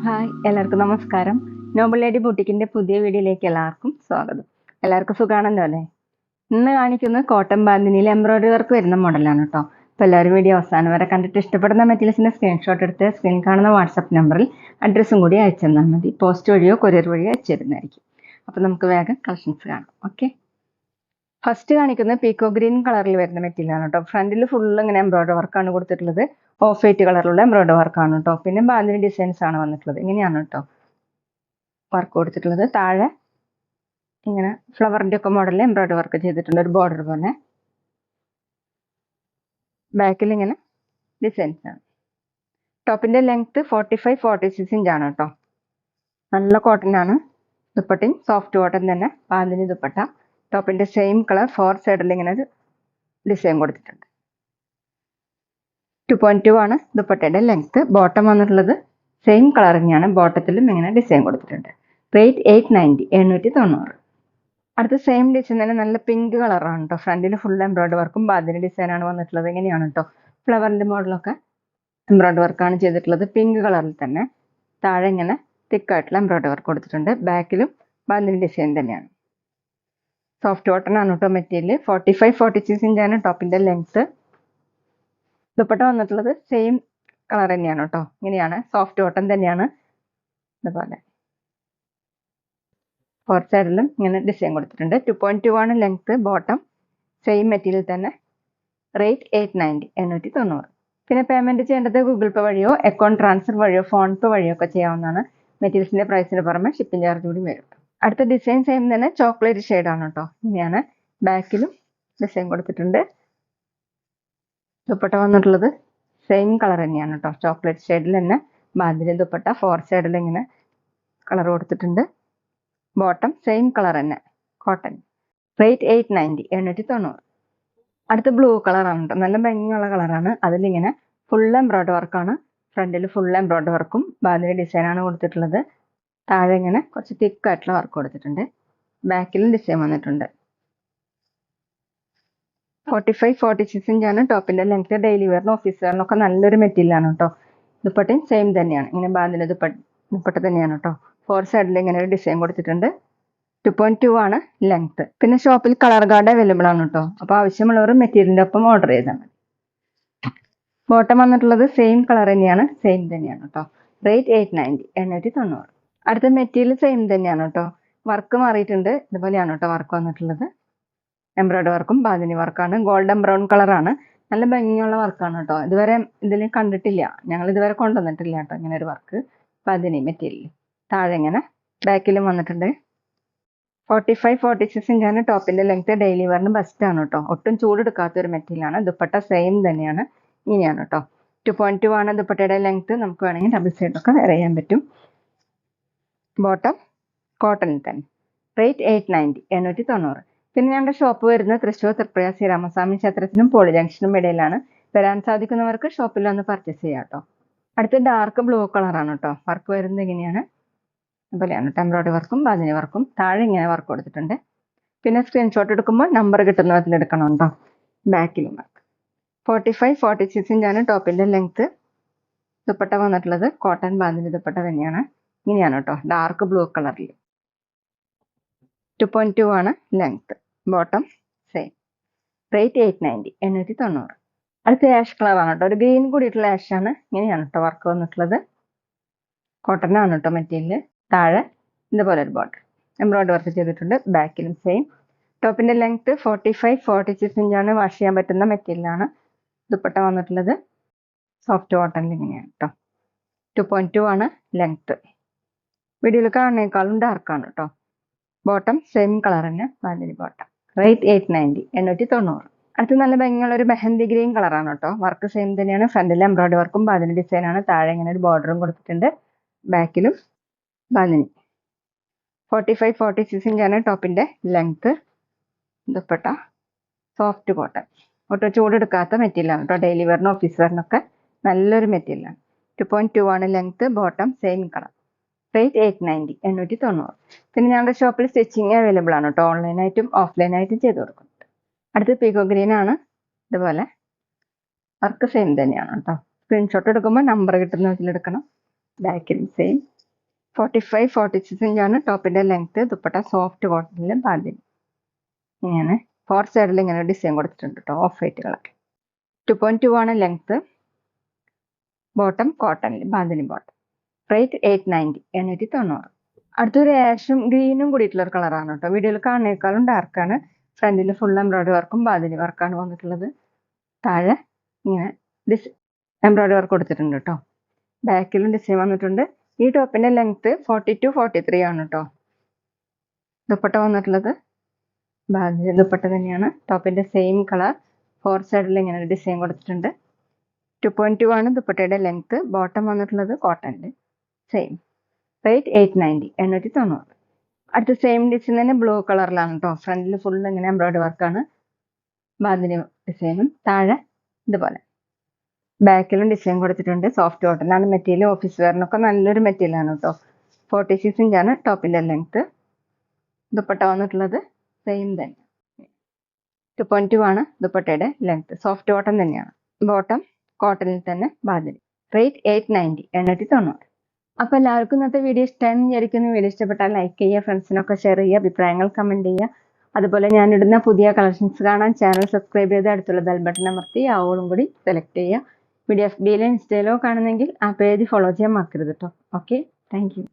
Hi എല്ലാവർക്കും നമസ്കാരം. Noble lady ബുട്ടിക്കിന്റെ പുതിയ വീഡിയോയിലേക്ക് എല്ലാവർക്കും സ്വാഗതം. എല്ലാവർക്കും സുഖാണല്ലോ അല്ലേ? ഇന്ന് കാണിക്കുന്നത് കോട്ടൺ ബാന്തിനിയിൽ എംബ്രോയിഡറി വർക്ക് വരുന്ന മോഡലാണ് കേട്ടോ. അപ്പോൾ എല്ലാവരും വീഡിയോ അവസാനം വരെ കണ്ടിട്ട് ഇഷ്ടപ്പെടുന്ന മെറ്റീരിയൽസിന്റെ സ്ക്രീൻഷോട്ട് എടുത്ത് സ്ക്രീൻ കാണുന്ന വാട്സപ്പ് നമ്പറിൽ അഡ്രസ്സും കൂടി അയച്ചു തന്നാൽ മതി. പോസ്റ്റ് വഴിയോ കൊറിയർ വഴിയോ അയച്ചു തരുന്നതായിരിക്കും. അപ്പോൾ നമുക്ക് വേഗം കളക്ഷൻസ് കാണാം. ഓക്കെ, ഫസ്റ്റ് കാണിക്കുന്നത് പീക്കോ ഗ്രീൻ കളറിൽ വരുന്ന മെറ്റീരിയലാണ് കേട്ടോ. ഫ്രണ്ടിൽ ഫുള്ള് ഇങ്ങനെ എംബ്രോയിഡറി വർക്കാണ് കൊടുത്തിട്ടുള്ളത്. ഓഫ് വൈറ്റ് കളറിലുള്ള എംബ്രോയിഡറി വർക്കാണ് കേട്ടോ. പിന്നെ ബാന്തിനി ഡിസൈൻസ് ആണ് വന്നിട്ടുള്ളത്. ഇങ്ങനെയാണ് കേട്ടോ വർക്ക് കൊടുത്തിട്ടുള്ളത്. താഴെ ഇങ്ങനെ ഫ്ലവറിന്റെ ഒക്കെ മോഡലിൽ എംബ്രോയിഡറി വർക്ക് ചെയ്തിട്ടുണ്ട്, ഒരു ബോർഡർ പോലെ. ബാക്കിൽ ഇങ്ങനെ ഡിസൈൻസ് ആണ്. ടോപ്പിന്റെ ലെങ്ത് 45-46 ഇഞ്ചാണ് കേട്ടോ. നല്ല കോട്ടൺ ആണ്. ദുപ്പട്ടയും സോഫ്റ്റ് കോട്ടൺ തന്നെ. ബാന്തിനി ദുപ്പട്ട. ടോപ്പിന്റെ സെയിം കളർ 4 സൈഡിൽ ഇങ്ങനെ ഒരു ഡിസൈൻ കൊടുത്തിട്ടുണ്ട്. 2.2 ആണ് ദുപ്പട്ടയുടെ ലെങ്ത്. ബോട്ടം വന്നിട്ടുള്ളത് സെയിം കളർ തന്നെയാണ്. ബോട്ടത്തിലും ഇങ്ങനെ ഡിസൈൻ കൊടുത്തിട്ടുണ്ട്. റേറ്റ് 890, 790. അടുത്ത സെയിം ഡിസൈൻ തന്നെ നല്ല പിങ്ക് കളറാണ് കേട്ടോ. ഫ്രണ്ടിൽ ഫുൾ എംബ്രോയിഡറി വർക്കും ബാന്തിനി ഡിസൈനാണ് വന്നിട്ടുള്ളത്. ഇങ്ങനെയാണ് കേട്ടോ ഫ്ലവറിന്റെ മോഡലൊക്കെ എംബ്രോയിഡറി വർക്കാണ് ചെയ്തിട്ടുള്ളത്. പിങ്ക് കളറിൽ തന്നെ താഴെ ഇങ്ങനെ തിക്കായിട്ടുള്ള എംബ്രോയിഡറി വർക്ക് കൊടുത്തിട്ടുണ്ട്. ബാക്കിലും ബാന്തിനി ഡിസൈൻ തന്നെയാണ്. സോഫ്റ്റ് കോട്ടൺ ആണ് കേട്ടോ മെറ്റീരിയൽ. 45-46 ഇഞ്ചാണ് ടോപ്പിന്റെ ലെങ്ത്. ദുപ്പട്ട വന്നിട്ടുള്ളത് സെയിം കളർ തന്നെയാണ് കേട്ടോ. ഇങ്ങനെയാണ്, സോഫ്റ്റ് കോട്ടൺ തന്നെയാണ്. ഇതുപോലെ 4 സൈഡിലും ഇങ്ങനെ ഡിസൈൻ കൊടുത്തിട്ടുണ്ട്. 2.2 ആണ് ലെങ്ത്. ബോട്ടം സെയിം മെറ്റീരിയൽ തന്നെ. റേറ്റ് 890, 890. പിന്നെ പേയ്മെന്റ് ചെയ്യേണ്ടത് ഗൂഗിൾ പേ വഴിയോ അക്കൗണ്ട് ട്രാൻസ്ഫർ വഴിയോ ഫോൺ പേ വഴിയോ ഒക്കെ ചെയ്യാവുന്നതാണ്. മെറ്റീരിയൽസിന്റെ പ്രൈസിന് പുറമെ ഷിപ്പിംഗ് ചാർജ് കൂടി വരും. അടുത്ത ഡിസൈൻ സെയിം തന്നെ, ചോക്ലേറ്റ് ഷെയ്ഡാണ് കേട്ടോ. ഇങ്ങനെയാണ്. ബാക്കിലും ഡിസൈൻ കൊടുത്തിട്ടുണ്ട്. ദുപ്പട്ട വന്നിട്ടുള്ളത് സെയിം കളർ തന്നെയാണ് കേട്ടോ. ചോക്ലേറ്റ് ഷെയ്ഡിൽ തന്നെ ബാന്തിനി ദുപ്പട്ട. 4 സൈഡിൽ ഇങ്ങനെ കളർ കൊടുത്തിട്ടുണ്ട്. ബോട്ടം സെയിം കളർ തന്നെ, കോട്ടൺ. റേറ്റ് 890, 890. അടുത്ത ബ്ലൂ കളറാണ് കേട്ടോ. നല്ല ഭംഗിയുള്ള കളറാണ്. അതിലിങ്ങനെ ഫുൾ എംബ്രോയിഡറി വർക്കാണ്. ഫ്രണ്ടിൽ ഫുൾ എംബ്രോയിഡറി വർക്കും ബാന്തിനി ഡിസൈനാണ് കൊടുത്തിട്ടുള്ളത്. താഴെ ഇങ്ങനെ കുറച്ച് തിക്കായിട്ടുള്ള വർക്ക് കൊടുത്തിട്ടുണ്ട്. ബാക്കിലും ഡിസൈൻ വന്നിട്ടുണ്ട്. 45-46 ഇഞ്ചാണ് ടോപ്പിന്റെ ലെങ്ത്. ഡെയിലി വെയറിനും ഓഫീസ് വെയറിനൊക്കെ നല്ലൊരു മെറ്റീരിയലാണ് കേട്ടോ. ദുപ്പട്ടയും സെയിം തന്നെയാണ്. ഇങ്ങനെ ബാന്തിനി ദുപ്പട്ട തന്നെയാണ് കേട്ടോ. 4 സൈഡിൽ ഇങ്ങനെ ഒരു ഡിസൈൻ കൊടുത്തിട്ടുണ്ട്. 2.2 ആണ് ലെങ്ത്. പിന്നെ ഷോപ്പിൽ കളർ ഗാർഡ് അവൈലബിൾ ആണ് കേട്ടോ. അപ്പോൾ ആവശ്യമുള്ളവർ മെറ്റീരിയലിന്റെ ഒപ്പം ഓർഡർ ചെയ്താൽ മതി. ബോട്ടം വന്നിട്ടുള്ളത് സെയിം കളർ തന്നെയാണ്, സെയിം തന്നെയാണ് കേട്ടോ. റേറ്റ് 890, 890. അടുത്ത മെറ്റീരിയൽ സെയിം തന്നെയാണ് കേട്ടോ. വർക്ക് മാറിയിട്ടുണ്ട്. ഇതുപോലെയാണ് കേട്ടോ വർക്ക് വന്നിട്ടുള്ളത്. എംബ്രോയിഡറി വർക്കും ബാന്തിനി വർക്കാണ്. ഗോൾഡൻ ബ്രൗൺ കളറാണ്. നല്ല ഭംഗിയുള്ള വർക്കാണ് കേട്ടോ. ഇതുവരെ ഇതിൽ കണ്ടിട്ടില്ല, ഞങ്ങൾ ഇതുവരെ കൊണ്ടുവന്നിട്ടില്ല കേട്ടോ ഇങ്ങനെ ഒരു വർക്ക്. ബാന്തിനി മെറ്റീരിയൽ. താഴെ ഇങ്ങനെ ബാക്കിലും വന്നിട്ടുണ്ട്. 45-46 ഇഞ്ചാണ് ടോപ്പിന്റെ ലെങ്ത്. ഡെയിലി വെയറിന് ബെസ്റ്റ് ആണ് കേട്ടോ. ഒട്ടും ചൂടെടുക്കാത്ത ഒരു മെറ്റീരിയലാണ്. ദുപ്പട്ട സെയിം തന്നെയാണ്. ഇങ്ങനെയാണ് കേട്ടോ. 2.2 ആണ് ദുപ്പട്ടയുടെ ലെങ്ത്. നമുക്ക് വേണമെങ്കിൽ ഡബിൾ സൈഡൊക്കെ വെയർ ചെയ്യാൻ പറ്റും. ബോട്ടം കോട്ടണിൽ തന്നെ. റേറ്റ് 890, 890. പിന്നെ ഞങ്ങളുടെ ഷോപ്പ് വരുന്നത് തൃശ്ശൂർ തൃപ്രയ ശ്രീരാമസ്വാമി ക്ഷേത്രത്തിനും പോളി ജംഗ്ഷനും ഇടയിലാണ്. വരാൻ സാധിക്കുന്നവർക്ക് ഷോപ്പിൽ വന്ന് പർച്ചേസ് ചെയ്യാം കേട്ടോ. അടുത്ത ഡാർക്ക് ബ്ലൂ കളറാണ് കേട്ടോ. വർക്ക് വരുന്നത് ഇങ്ങനെയാണ്. അതുപോലെയാണ് എംബ്രോയിഡറി വർക്കും ബാന്തിനി വർക്കും. താഴെ ഇങ്ങനെ വർക്ക് കൊടുത്തിട്ടുണ്ട്. പിന്നെ സ്ക്രീൻഷോട്ട് എടുക്കുമ്പോൾ നമ്പർ കിട്ടുന്ന വിധത്തിൽ എടുക്കണം കേട്ടോ. ബാക്കിലും വർക്ക്. 45-46 ഇഞ്ചാണ് ടോപ്പിന്റെ ലെങ്ത്. ദുപ്പട്ട വന്നിട്ടുള്ളത് കോട്ടൺ ബാന്തിനി ദുപ്പട്ട തന്നെയാണ്. ഇങ്ങനെയാണ് കേട്ടോ, ഡാർക്ക് ബ്ലൂ കളറിൽ. 2.2 ആണ് ലെങ്ത്. Bottom same. റേറ്റ് 890, 890. അടുത്ത ആഷ് കളറാണ് കേട്ടോ. ഒരു ഗ്രീൻ കൂടിയിട്ടുള്ള ആഷ് ആണ്. ഇങ്ങനെയാണ് കേട്ടോ വർക്ക് വന്നിട്ടുള്ളത്. കോട്ടൺ ആണ് കേട്ടോ മെറ്റീരിയൽ. താഴെ ഇതുപോലെ ഒരു ബോർഡർ എംബ്രോയിഡറി വർക്ക് ചെയ്തിട്ടുണ്ട്. ബാക്കിലും സെയിം. ടോപ്പിന്റെ ലെങ്ത് 45-46 ഇഞ്ചാണ്. വാഷ് ചെയ്യാൻ പറ്റുന്ന മെറ്റീരിയലാണ്. ദുപ്പട്ട വന്നിട്ടുള്ളത് സോഫ്റ്റ് കോട്ടണിൽ ഇങ്ങനെയാണ് കേട്ടോ. 2.2 ആണ് ലെങ്ത്. വീഡിയോയിൽ കാണുന്നേക്കാളും ഡാർക്കാണ് കേട്ടോ. ബോട്ടം സെയിം കളർ തന്നെ, ബാന്തിനി ബോട്ടം. റേറ്റ് 890, 890. അടുത്ത് നല്ല ഭംഗിയുള്ള ഒരു മെഹന്തി ഗ്രീൻ കളറാണ് കേട്ടോ. വർക്ക് സെയിം തന്നെയാണ്. ഫ്രണ്ടിൽ എംബ്രോയിഡറി വർക്കും ബാന്തിനി ഡിസൈനാണ്. താഴെ ഇങ്ങനെ ഒരു ബോർഡറും കൊടുത്തിട്ടുണ്ട്. ബാക്കിലും ബാന്തിനി. 45-46 ഇഞ്ചാണ് ടോപ്പിന്റെ ലെങ്ത്. Dupatta soft cotton. ഒട്ടും ചൂടെടുക്കാത്ത മെറ്റീരിയലാണ് കേട്ടോ. ഡെയിലി വെയറിനും ഓഫീസ് വെയറിനൊക്കെ നല്ലൊരു മെറ്റീരിയലാണ്. 2.2 ആണ് length. Bottom same colour. Rate 890, 890. പിന്നെ ഞങ്ങളുടെ ഷോപ്പിൽ സ്റ്റിച്ചിങ് അവൈലബിൾ ആണ് കേട്ടോ. ഓൺലൈനായിട്ടും ഓഫ്ലൈനായിട്ടും ചെയ്ത് കൊടുക്കുന്നുണ്ട്. അടുത്ത് പീക്കോ ഗ്രീൻ ആണ്. ഇതുപോലെ വർക്ക് സെയിം തന്നെയാണ് കേട്ടോ. സ്ക്രീൻഷോട്ട് എടുക്കുമ്പോൾ നമ്പർ കിട്ടുന്ന വിധത്തിലെടുക്കണം. ബാക്കിലും സെയിം 45-46 ഇഞ്ചാണ് ടോപ്പിൻ്റെ ലെങ്ത്ത്. ദുപ്പട്ട സോഫ്റ്റ് കോട്ടണിൽ ബാന്തിനി. ഇങ്ങനെ 4 സൈഡിൽ ഇങ്ങനെ ഡിസൈൻ കൊടുത്തിട്ടുണ്ട് കേട്ടോ, ഓഫ് വൈറ്റ് കളർ. 2.2 ആണ് ലെങ്ത്ത്. ബോട്ടം കോട്ടണിൽ ബാന്തിനി ബോട്ടം. റേറ്റ് 890, 890. അടുത്തൊരു ആഷും ഗ്രീനും കൂടിയിട്ടുള്ള ഒരു കളറാണ് കേട്ടോ. വീഡിയോയിൽ കാണുന്നേക്കാളും ഡാർക്കാണ്. ഫ്രണ്ടിൽ ഫുൾ എംബ്രോയിഡറി വർക്കും ബാന്തിനി വർക്കാണ് വന്നിട്ടുള്ളത്. താഴെ ഇങ്ങനെ എംബ്രോയിഡറി വർക്ക് കൊടുത്തിട്ടുണ്ട് കേട്ടോ. ബാക്കിലും ഡിസൈൻ വന്നിട്ടുണ്ട്. ഈ ടോപ്പിന്റെ ലെങ്ത്ത് 42-43 ആണ് കേട്ടോ. ദുപ്പട്ട വന്നിട്ടുള്ളത് ബാന്തിനി ദുപ്പട്ട തന്നെയാണ്. ടോപ്പിന്റെ സെയിം കളർ 4 സൈഡിൽ ഇങ്ങനെ ഡിസൈൻ കൊടുത്തിട്ടുണ്ട്. 2.2 ആണ് ദുപ്പട്ടയുടെ ലെങ്ത്ത്. ബോട്ടം വന്നിട്ടുള്ളത് കോട്ടണിൽ സെയിം. റേറ്റ് 890, 890. അടുത്ത സെയിം ഡിസൈൻ തന്നെ ബ്ലൂ കളറിലാണ് കേട്ടോ. ഫ്രണ്ടിൽ ഫുൾ ഇങ്ങനെ എംബ്രോയിഡറി വർക്കാണ്. ബാന്തിനി ഡിസൈനും താഴെ ഇതുപോലെ. ബാക്കിലും ഡിസൈൻ കൊടുത്തിട്ടുണ്ട്. സോഫ്റ്റ് കോട്ടനാണ് മെറ്റീരിയൽ. ഓഫീസ് വെയറിനൊക്കെ നല്ലൊരു മെറ്റീരിയലാണ് കേട്ടോ. 46 ഇഞ്ചാണ് ടോപ്പിൻ്റെ ലെങ്ത്ത്. ദുപ്പട്ട വന്നിട്ടുള്ളത് സെയിം തന്നെ. 2.2 ആണ് ദുപ്പട്ടയുടെ ലെങ്ത്ത്. സോഫ്റ്റ് കോട്ടൺ തന്നെയാണ്. ബോട്ടം കോട്ടണിൽ തന്നെ ബാന്തിനി. റേറ്റ് 890, 890. അപ്പോൾ എല്ലാവർക്കും ഇന്നത്തെ വീഡിയോ ഇഷ്ടമായെന്ന് വിചാരിക്കുന്നു. വീഡിയോ ഇഷ്ടപ്പെട്ടാൽ ലൈക്ക് ചെയ്യുക, ഫ്രണ്ട്സിനൊക്കെ ഷെയർ ചെയ്യുക, അഭിപ്രായങ്ങൾ കമൻറ്റ് ചെയ്യുക. അതുപോലെ ഞാനിടുന്ന പുതിയ കളക്ഷൻസ് കാണാൻ ചാനൽ സബ്സ്ക്രൈബ് ചെയ്ത് അടുത്തുള്ള ബെൽ ബട്ടൺ അമർത്തി ആവോളും കൂടി സെലക്ട് ചെയ്യുക. വീഡിയോ FBയിലോ ഇൻസ്റ്റയിലോ കാണുന്നെങ്കിൽ ആ പേജ് ഫോളോ ചെയ്യാൻ മറക്കരുത് കേട്ടോ. Okay, thank you.